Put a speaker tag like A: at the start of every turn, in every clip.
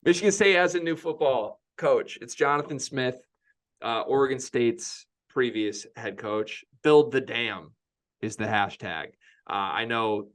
A: Michigan State has a new football coach. It's Jonathan Smith, Oregon State's previous head coach. Build the dam is the hashtag. I know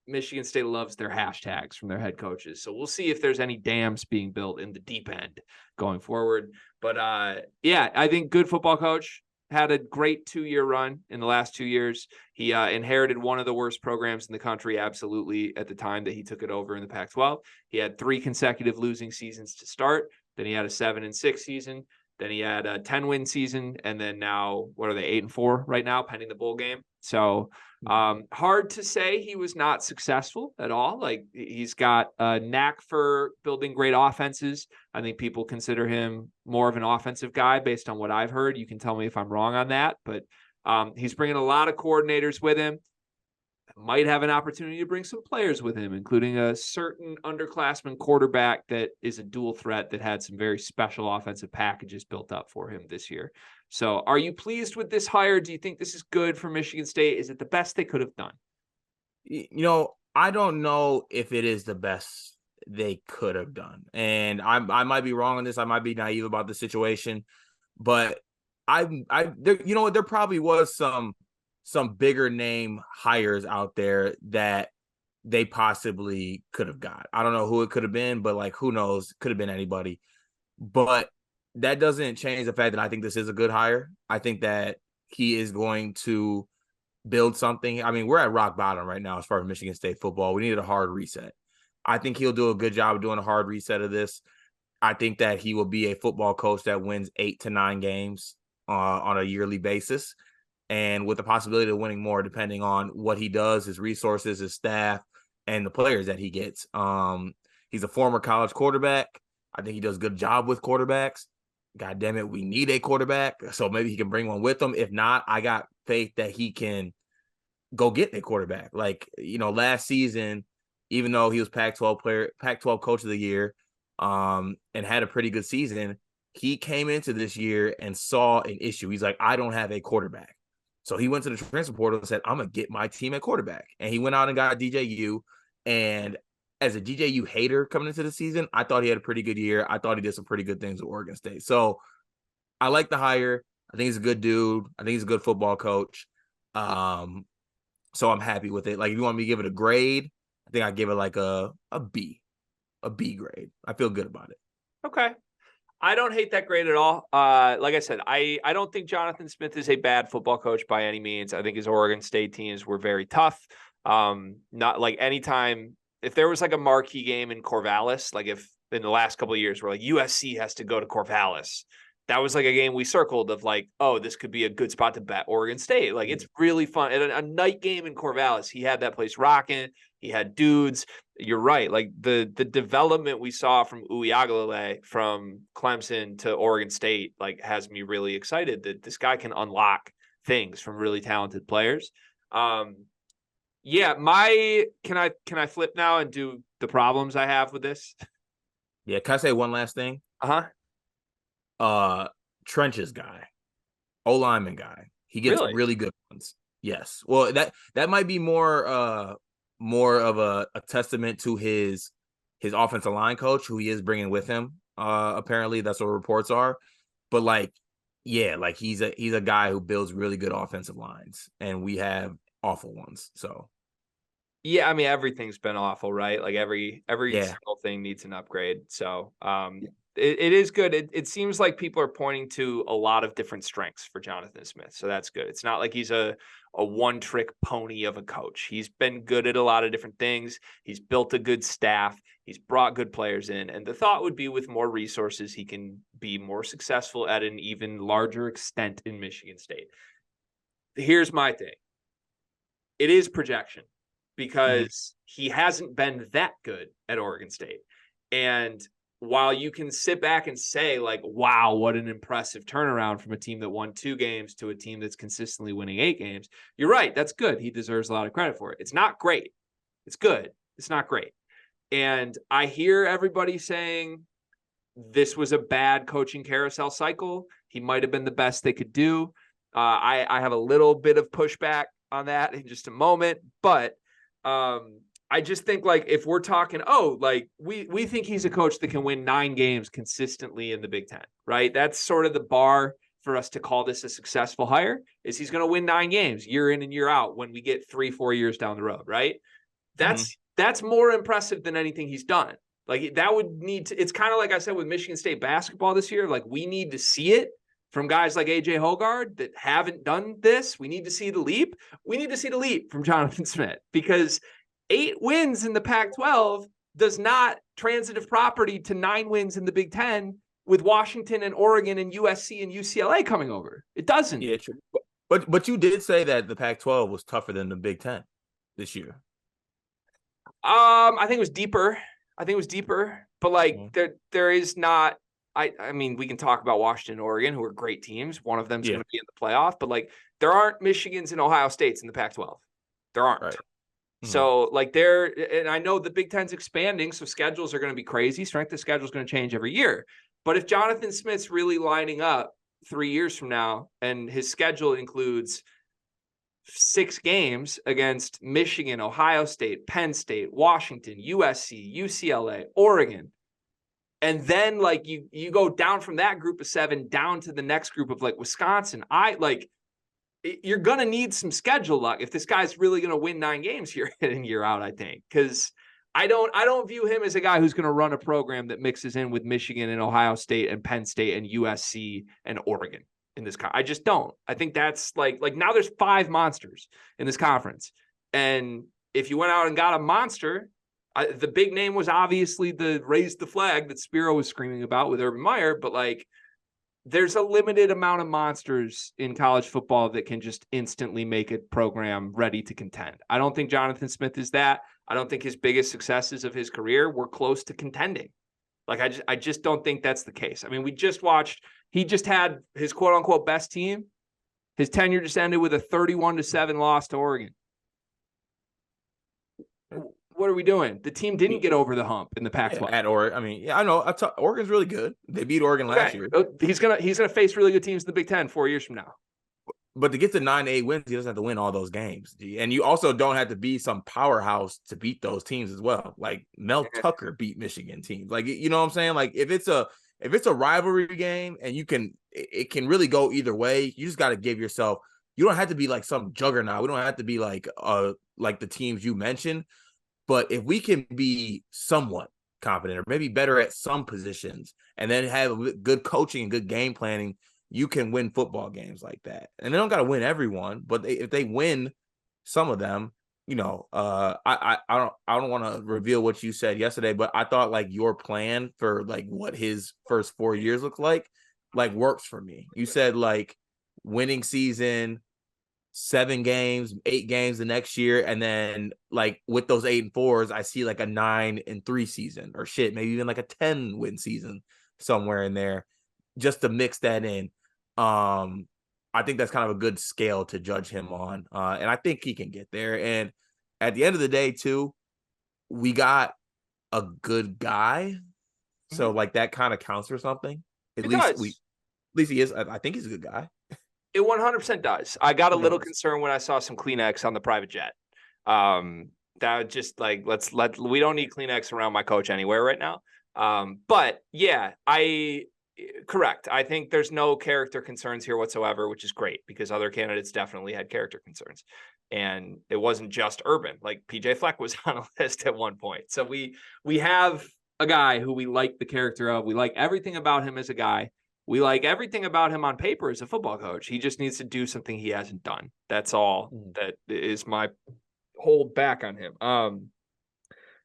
A: Michigan State loves their hashtags from their head coaches. So we'll see if there's any dams being built in the deep end going forward. But yeah, I think good football coach. Had a great 2-year run in the last 2 years. He inherited one of the worst programs in the country, absolutely, at the time that he took it over in the Pac-12. He had 3 consecutive losing seasons to start. Then he had a 7-6 season. Then he had a 10-win season. And then now, what are they, 8-4 right now, pending the bowl game? So hard to say he was not successful at all. Like, he's got a knack for building great offenses. I think people consider him more of an offensive guy based on what I've heard. You can tell me if I'm wrong on that, but he's bringing a lot of coordinators with him. Might have an opportunity to bring some players with him, including a certain underclassman quarterback that is a dual threat that had some very special offensive packages built up for him this year. So are you pleased with this hire? Do you think this is good for Michigan State? Is it the best they could have done?
B: I don't know if it is the best they could have done. And I might be wrong on this. I might be naive about the situation, but there probably was some bigger name hires out there that they possibly could have got. I don't know who it could have been, but like, who knows? Could have been anybody. But that doesn't change the fact that I think this is a good hire. I think that he is going to build something. I mean, we're at rock bottom right now as far as Michigan State football. We needed a hard reset. I think he'll do a good job of doing a hard reset of this. I think that he will be a football coach that wins 8 to 9 games on a yearly basis, and with the possibility of winning more depending on what he does, his resources, his staff, and the players that he gets. He's a former college quarterback. I think he does a good job with quarterbacks. God damn it, we need a quarterback, so maybe he can bring one with him. If not, I got faith that he can go get a quarterback. Like, last season, even though he was Pac-12 coach of the year, and had a pretty good season, he came into this year and saw an issue. He's like, I don't have a quarterback. So he went to the transfer portal and said, I'm going to get my team a quarterback. And he went out and got DJU. And as a DJU hater coming into the season, I thought he had a pretty good year. I thought he did some pretty good things with Oregon State. So I like the hire. I think he's a good dude. I think he's a good football coach. So I'm happy with it. Like, if you want me to give it a grade, I think I'd give it like a B grade. I feel good about it.
A: Okay. I don't hate that grade at all. Like I said, I don't think Jonathan Smith is a bad football coach by any means. I think his Oregon State teams were very tough. Not like anytime, if there was like a marquee game in Corvallis, like if in the last couple of years where like USC has to go to Corvallis, that was like a game we circled of like, oh, this could be a good spot to bet Oregon State. Like, it's really fun. And a night game in Corvallis, he had that place rocking. He had dudes. You're right. Like, the development we saw from Uiagalelei from Clemson to Oregon State, like, has me really excited that this guy can unlock things from really talented players. Yeah, can I flip now and do the problems I have with this?
B: Yeah, can I say one last thing? Trenches guy, O-lineman guy. He gets really good ones. Yes. Well, that might be more of a testament to his offensive line coach, who he is bringing with him. Apparently, that's what reports are. But like, yeah, like he's a guy who builds really good offensive lines, and we have awful ones. So
A: yeah, I mean, everything's been awful, right? Like every single thing needs an upgrade. So it is good. It seems like people are pointing to a lot of different strengths for Jonathan Smith. So that's good. It's not like he's a one-trick pony of a coach. He's been good at a lot of different things. He's built a good staff. He's brought good players in. And the thought would be with more resources, he can be more successful at an even larger extent in Michigan State. Here's my thing. It is projection, because he hasn't been that good at Oregon State. And while you can sit back and say, like, wow, what an impressive turnaround from a team that won 2 games to a team that's consistently winning 8 games, you're right. That's good. He deserves a lot of credit for it. It's not great. It's good. It's not great. And I hear everybody saying this was a bad coaching carousel cycle. He might have been the best they could do. I have a little bit of pushback on that in just a moment, but I just think like if we're talking, oh, like we think he's a coach that can win 9 games consistently in the Big Ten, right? That's sort of the bar for us to call this a successful hire, is he's going to win 9 games year in and year out when we get 3-4 years down the road, right? That's more impressive than anything he's done. Like that would need to, it's kind of like I said with Michigan State basketball this year. Like we need to see it from guys like AJ Hoggard that haven't done this. We need to see the leap. We need to see the leap from Jonathan Smith, because 8 wins in the Pac-12 does not transitive property to 9 wins in the Big Ten with Washington and Oregon and USC and UCLA coming over. It doesn't.
B: Yeah, true. But you did say that the Pac-12 was tougher than the Big Ten this year.
A: I think it was deeper. But like there is not. I mean, we can talk about Washington and Oregon, who are great teams. One of them's going to be in the playoff, but like there aren't Michigans and Ohio States in the Pac-12. There aren't. Right. So like and I know the Big Ten's expanding, so schedules are going to be crazy. Strength of schedule is going to change every year. But if Jonathan Smith's really lining up 3 years from now, and his schedule includes 6 games against Michigan, Ohio State, Penn State, Washington, USC, UCLA, Oregon, and then like you go down from that group of 7 down to the next group of like Wisconsin, you're going to need some schedule luck if this guy's really going to win 9 games year in and year out, I think, because I don't view him as a guy who's going to run a program that mixes in with Michigan and Ohio State and Penn State and USC and Oregon in this. I just don't. I think that's like now there's 5 monsters in this conference. And if you went out and got a monster, the big name was obviously the raise the flag that Spiro was screaming about with Urban Meyer, but like there's a limited amount of monsters in college football that can just instantly make a program ready to contend. I don't think Jonathan Smith is that. I don't think his biggest successes of his career were close to contending. Like I just don't think that's the case. I mean, he just had his quote unquote best team. His tenure just ended with a 31-7 loss to Oregon. What are we doing? The team didn't get over the hump in the Pac-12.
B: At Oregon, I mean, I know. Oregon's really good. They beat Oregon last year.
A: He's gonna face really good teams in the Big Ten 4 years from now.
B: But to get to 9-8 wins, he doesn't have to win all those games. And you also don't have to be some powerhouse to beat those teams as well. Like Mel Tucker beat Michigan teams. Like, you know what I'm saying? Like if it's a rivalry game and it can really go either way. You just got to give yourself, you don't have to be like some juggernaut. We don't have to be like the teams you mentioned. But if we can be somewhat competent or maybe better at some positions and then have good coaching and good game planning, you can win football games like that. And they don't got to win everyone, but if they win some of them, you know, I don't want to reveal what you said yesterday, but I thought like your plan for like what his first 4 years look like works for me. You said like winning season, 7 games, 8 games the next year, and then like with those 8 and 4s, I see like a 9-3 season, or shit, maybe even like a 10-win season somewhere in there, just to mix that in. I think that's kind of a good scale to judge him on, and I think he can get there. And at the end of the day, too, we got a good guy, so like that kind of counts for something. At least he is. I think he's a good guy.
A: It 100% does. I got a little concerned when I saw some Kleenex on the private jet. That just like, we don't need Kleenex around my coach anywhere right now. But yeah, correct. I think there's no character concerns here whatsoever, which is great because other candidates definitely had character concerns. And it wasn't just Urban. Like PJ Fleck was on a list at one point. So we have a guy who we like the character of. We like everything about him as a guy. We like everything about him on paper as a football coach. He just needs to do something he hasn't done. That's all that is my hold back on him.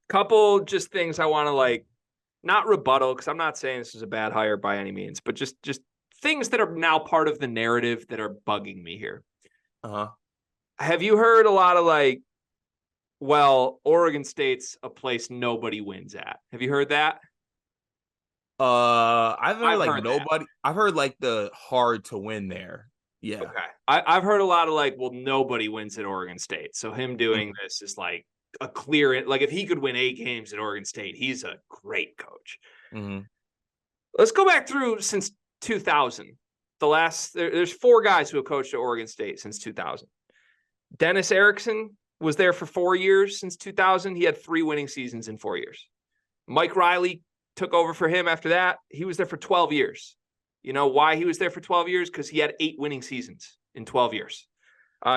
A: Couple just things I want to like, not rebuttal, because I'm not saying this is a bad hire by any means, but just things that are now part of the narrative that are bugging me here. Have you heard a lot of like, well, Oregon State's a place nobody wins at? Have you heard that?
B: I've heard nobody. I've heard like the hard to win there. Yeah.
A: Okay. I've heard a lot of like, well, nobody wins at Oregon State. So him doing this is like a clear, like if he could win 8 games at Oregon State, he's a great coach. Let's go back through since 2000. There's 4 guys who have coached at Oregon State since 2000. Dennis Erickson, was there for 4 years since 2000. He had 3 winning seasons in 4 years. Mike Riley took over for him after that. He was there for 12 years. You know why he was there for 12 years? Because he had 8 winning seasons in 12 years.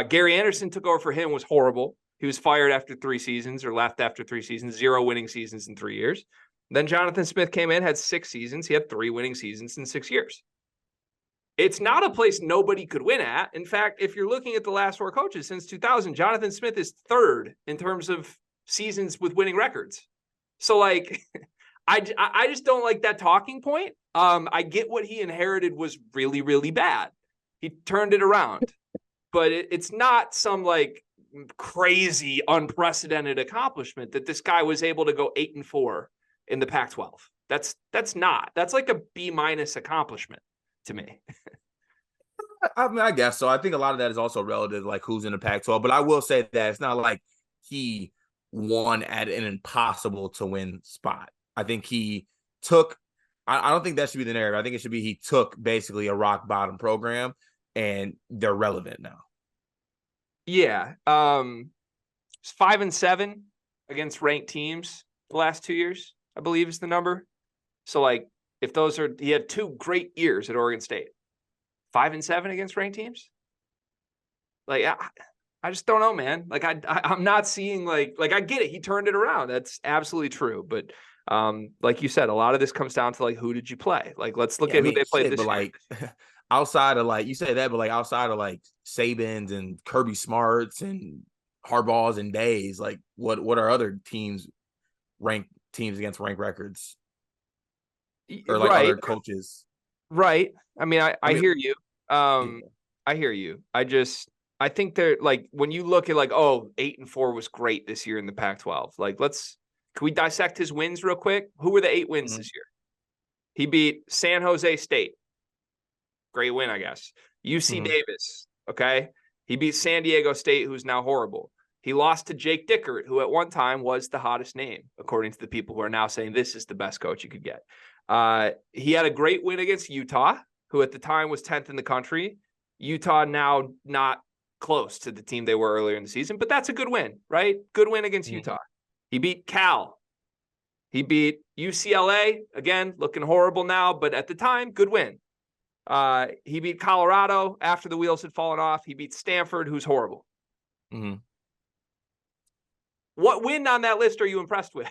A: Gary Anderson took over for him, was horrible. He was fired after 3 seasons or left after 3 seasons, 0 winning seasons in 3 years. Then Jonathan Smith came in, had 6 seasons. He had 3 winning seasons in 6 years. It's not a place nobody could win at. In fact, if you're looking at the last 4 coaches since 2000, Jonathan Smith is 3rd in terms of seasons with winning records. So, like, I just don't like that talking point. I get what he inherited was really, really bad. He turned it around. But it's not some, like, crazy, unprecedented accomplishment that this guy was able to go 8-4 in the Pac-12. That's like a B- accomplishment to me.
B: I mean, I guess so. I think a lot of that is also relative, like who's in the Pac-12. But I will say that it's not like he won at an impossible to win spot. I think he took. I don't think that should be the narrative. I think it should be he took basically a rock bottom program and they're relevant now.
A: Yeah. 5-7 against ranked teams the last 2 years, I believe is the number. So, like, if those are, he had 2 great years at Oregon State. 5-7 against ranked teams. Like, I just don't know, man. Like, I'm not seeing like I get it. He turned it around. That's absolutely true. But like you said, a lot of this comes down to, like, who did you play? Like, let's look at who they played this year.
B: Like, outside of, like, you say that, but like outside of like Sabins and Kirby Smarts and Harbaughs and Days, like what are other teams against ranked records? Or like other coaches?
A: Right. I mean, I hear you. I hear you. I think they're, like, when you look at, like, 8-4 was great this year in the Pac-12. Like, can we dissect his wins real quick? Who were the 8 wins this year? He beat San Jose State. Great win, I guess. UC Davis. Okay. He beat San Diego State, who's now horrible. He lost to Jake Dickert, who at one time was the hottest name, according to the people who are now saying this is the best coach you could get. He had a great win against Utah, who at the time was 10th in the country. Utah now not close to the team they were earlier in the season, but that's a good win, right? Good win against Utah. He beat Cal. He beat UCLA, again, looking horrible now, but at the time, good win. He beat Colorado after the wheels had fallen off. He beat Stanford, who's horrible. What win on that list are you impressed with?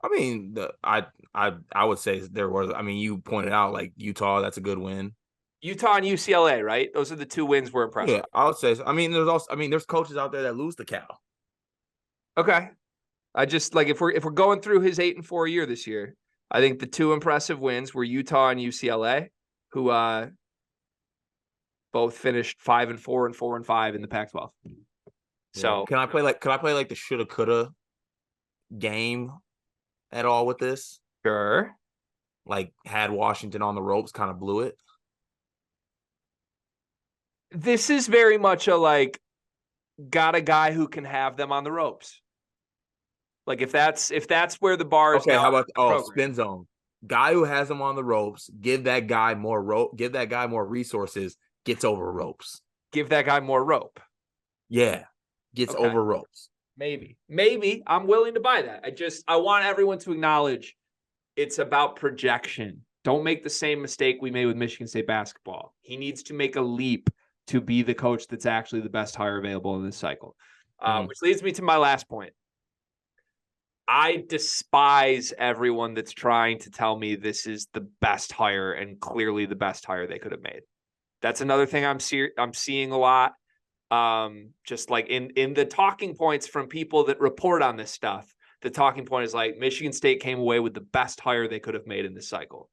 B: I mean, I would say there was. I mean, you pointed out, like, Utah. That's a good win. Utah
A: and UCLA, right? Those are the 2 wins we're impressed with.
B: I would say so. I mean, there's coaches out there that lose to Cal.
A: Okay, I just, like, if we're going through his 8-4 year this year, I think the 2 impressive wins were Utah and UCLA, who both finished 5-4 and 4-5 in the Pac-12. So
B: can I play like the shoulda coulda game at all with this?
A: Sure.
B: Like, had Washington on the ropes, kind of blew it.
A: This is very much a, like, got a guy who can have them on the ropes. Like, if that's where the bar is.
B: Okay, how about spin zone? Guy who has them on the ropes, give that guy more resources, gets over ropes.
A: Give that guy more rope.
B: Yeah. Gets over ropes.
A: Maybe I'm willing to buy that. I want everyone to acknowledge it's about projection. Don't make the same mistake we made with Michigan State basketball. He needs to make a leap to be the coach that's actually the best hire available in this cycle. Which leads me to my last point. I despise everyone that's trying to tell me this is the best hire and clearly the best hire they could have made. That's another thing I'm seeing a lot. Just like in the talking points from people that report on this stuff, the talking point is like Michigan State came away with the best hire they could have made in this cycle.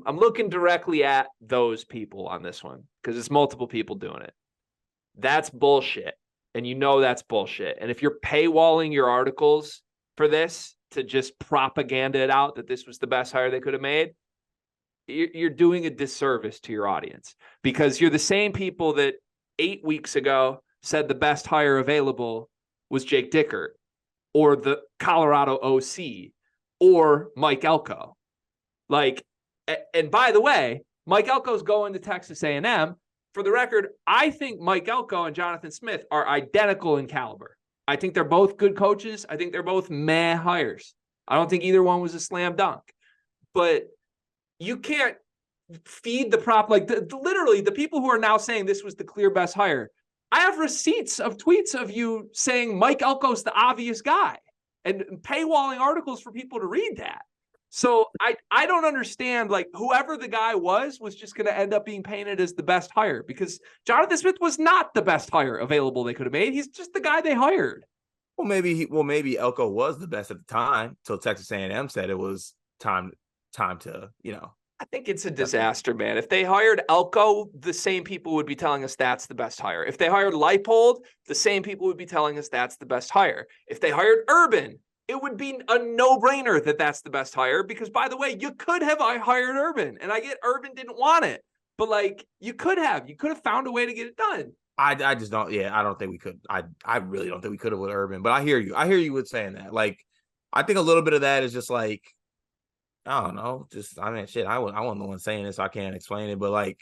A: I'm looking directly at those people on this one because it's multiple people doing it. That's bullshit. And you know that's bullshit. And if you're paywalling your articles for this to just propaganda it out that this was the best hire they could have made, you're doing a disservice to your audience because you're the same people that 8 weeks ago said the best hire available was Jake Dickert or the Colorado OC or Mike Elko. Like, and by the way, Mike Elko's going to Texas A&M. for the record, I think Mike Elko and Jonathan Smith are identical in caliber. I think they're both good coaches. I think they're both meh hires. I don't think either one was a slam dunk. But you can't feed the prop. Like literally the people who are now saying this was the clear best hire. I have receipts of tweets of you saying Mike Elko's the obvious guy and paywalling articles for people to read that. So I don't understand, like, whoever the guy was just going to end up being painted as the best hire, because Jonathan Smith was not the best hire available they could have made. He's just the guy they hired.
B: Well, maybe Elko was the best at the time till Texas A&M said it was time to,
A: I think it's a disaster, man. If they hired Elko, the same people would be telling us that's the best hire. If they hired Leipold, the same people would be telling us that's the best hire. If they hired Urban, it would be a no-brainer that that's the best hire, because, by the way, you could have hired Urban, and I get Urban didn't want it, but like you could have found a way to get it done.
B: I just don't. Yeah, I don't think we could. I really don't think we could have with Urban. But I hear you with saying that. Like, I think a little bit of that is just like, I don't know. Just, I mean, shit. I wasn't the one saying this, so I can't explain it. But like,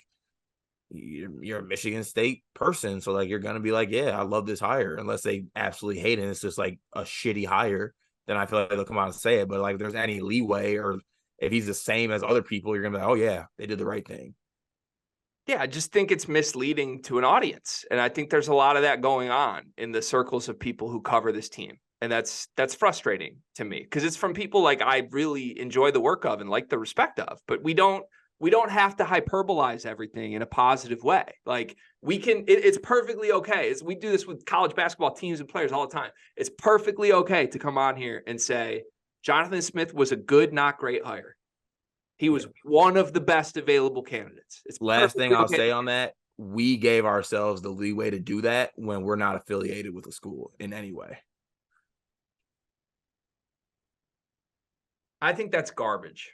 B: you're a Michigan State person, so like you're gonna be like, yeah, I love this hire, unless they absolutely hate it. It's just like a shitty hire. Then I feel like they'll come out and say it. But like, if there's any leeway, or if he's the same as other people, you're gonna be like, oh yeah, they did the right thing.
A: Yeah, I just think it's misleading to an audience. And I think there's a lot of that going on in the circles of people who cover this team. And that's frustrating to me, because it's from people like I really enjoy the work of and like the respect of, but we don't have to hyperbolize everything in a positive way. Like it's perfectly okay. We do this with college basketball teams and players all the time. It's perfectly okay to come on here and say, Jonathan Smith was a good, not great hire. He was one of the best available candidates. It's
B: last thing I'll say on that. We gave ourselves the leeway to do that when we're not affiliated with a school in any way.
A: I think that's garbage.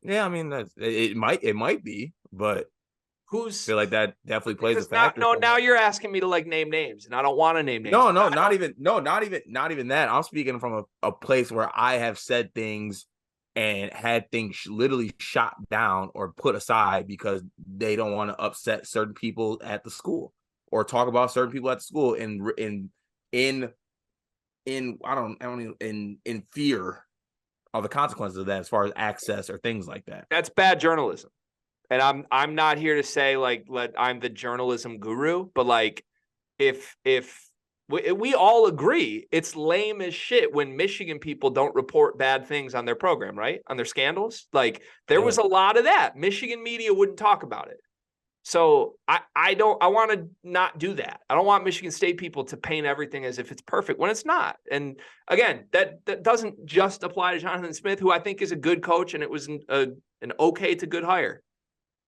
B: Yeah, I mean, it might be, but I feel like that definitely plays a factor.
A: Now you're asking me to like name names, and I don't want to name names.
B: No, not even that. I'm speaking from a place where I have said things and had things literally shot down or put aside because they don't want to upset certain people at the school or talk about certain people at the school in fear of the consequences of that, as far as access or things like that.
A: That's bad journalism. And I'm not here to say like I'm the journalism guru, but like if we all agree it's lame as shit when Michigan people don't report bad things on their program, right? On their scandals. Like there was a lot of that. Michigan media wouldn't talk about it. So I want to not do that. I don't want Michigan State people to paint everything as if it's perfect when it's not. And again, that doesn't just apply to Jonathan Smith, who I think is a good coach, and it was an okay to good hire.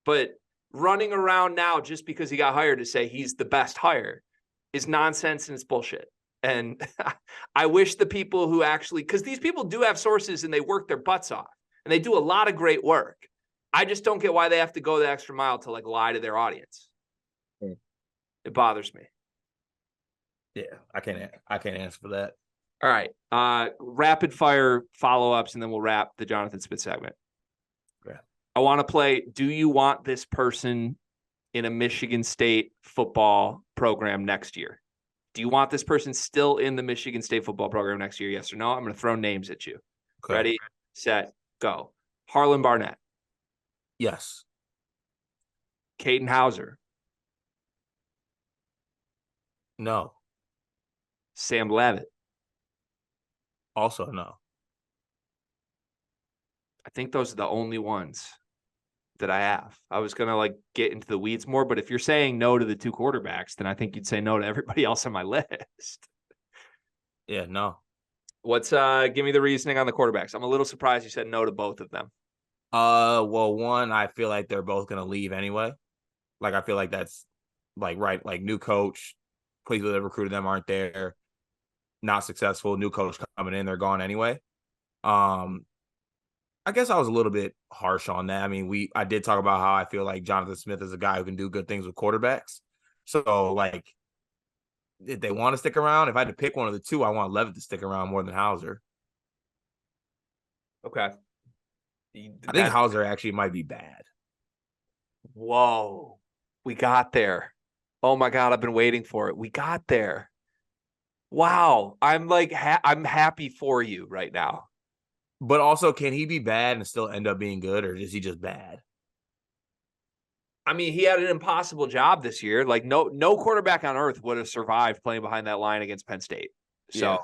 A: But running around now just because he got hired to say he's the best hire is nonsense, and it's bullshit. And I wish the people who actually, because these people do have sources and they work their butts off and they do a lot of great work. I just don't get why they have to go the extra mile to like lie to their audience. It bothers me.
B: Yeah, I can't answer for that.
A: All right. Rapid fire follow-ups, and then we'll wrap the Jonathan Smith segment.
B: Okay.
A: I want to play, do you want this person in a Michigan State football program next year? Do you want this person still in the Michigan State football program next year? Yes or no? I'm going to throw names at you. Okay. Ready, set, go. Harlan Barnett.
B: Yes.
A: Caden Hauser.
B: No.
A: Sam Levitt.
B: Also no.
A: I think those are the only ones that I have. I was going to like get into the weeds more, but if you're saying no to the two quarterbacks, then I think you'd say no to everybody else on my list.
B: Yeah, no.
A: Give me the reasoning on the quarterbacks. I'm a little surprised you said no to both of them.
B: Well, one, I feel like they're both going to leave anyway. Like, I feel like that's like, right. Like, new coach, people that recruited them aren't there, not successful, new coach coming in, they're gone anyway. I guess I was a little bit harsh on that. I mean, I did talk about how I feel like Jonathan Smith is a guy who can do good things with quarterbacks. So, like, if they want to stick around, if I had to pick one of the two, I want Levitt to stick around more than Hauser.
A: Okay.
B: I think Hauser actually might be bad.
A: Whoa. We got there. Oh my God, I've been waiting for it. We got there. Wow. I'm like, I'm happy for you right now.
B: But also, can he be bad and still end up being good, or is he just bad?
A: I mean, he had an impossible job this year. Like no quarterback on earth would have survived playing behind that line against Penn State. So,
B: Yeah.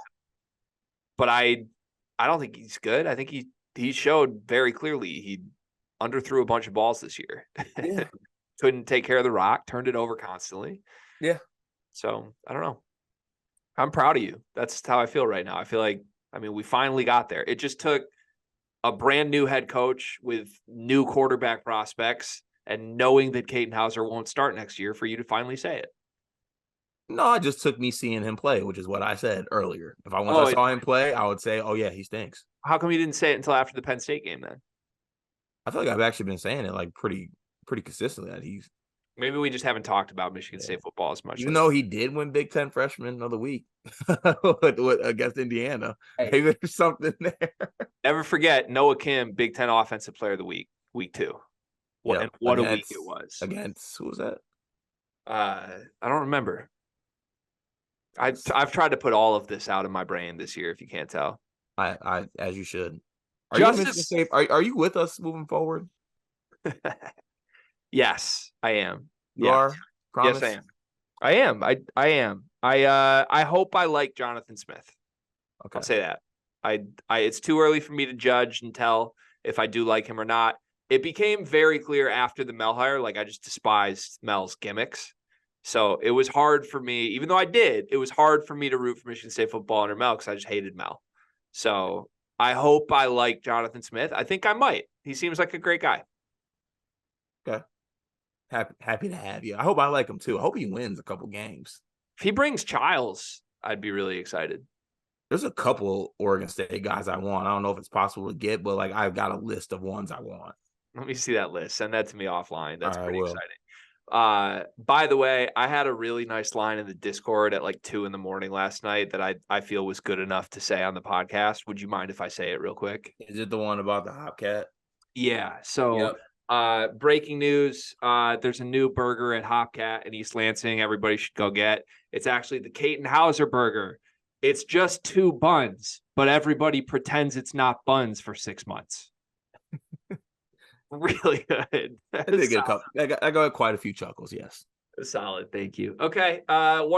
A: but I don't think he's good. I think he showed very clearly he underthrew a bunch of balls this year.
B: Yeah.
A: Couldn't take care of the rock, turned it over constantly.
B: Yeah.
A: So I don't know. I'm proud of you. That's how I feel right now. I feel like, I mean, we finally got there. It just took a brand new head coach with new quarterback prospects and knowing that Caden Hauser won't start next year for you to finally say it.
B: No, it just took me seeing him play, which is what I said earlier. If I
A: Oh,
B: saw him play, I would say, "Oh yeah, he stinks."
A: How come you didn't say it until after the Penn State game then?
B: I feel like I've actually been saying it like pretty consistently that he's
A: Maybe we just haven't talked about Michigan
B: yeah.
A: State football as much.
B: Even though he did win Big Ten Freshman of the Week against Indiana.
A: Hey.
B: Maybe there's something there.
A: Never forget Noah Kim, Big Ten Offensive Player of the Week, week 2. And what a week it was.
B: Against who was that?
A: I don't remember. I've tried to put all of this out in my brain this year, if you can't tell.
B: I as you should. Are you with us moving forward?
A: Yes, I am.
B: You are? Promise?
A: Yes, I am. I am. I hope I like Jonathan Smith.
B: Okay.
A: I'll say that. It's too early for me to judge and tell if I do like him or not. It became very clear after the Mel hire, like I just despised Mel's gimmicks. So it was hard for me, even though it was hard for me to root for Michigan State football under Mel because I just hated Mel. So I hope I like Jonathan Smith. I think I might. He seems like a great guy.
B: Okay. Happy to have you. I hope I like him too. I hope he wins a couple games.
A: If he brings Childs, I'd be really excited.
B: There's a couple Oregon State guys I want. I don't know if it's possible to get, but like I've got a list of ones I want.
A: Let me see that list. Send that to me offline. That's pretty
B: exciting.
A: By the way, I had a really nice line in the Discord at like 2 a.m. last night that I feel was good enough to say on the podcast. Would you mind if I say it real quick?
B: Is it the one about the Hopcat?
A: Yeah. So breaking news. There's a new burger at Hopcat in East Lansing. Everybody should go get. It's actually the Caden Hauser burger. It's just 2 buns, but everybody pretends it's not buns for 6 months. Really good.
B: I got quite a few chuckles. Yes.
A: Solid. Thank you. Okay.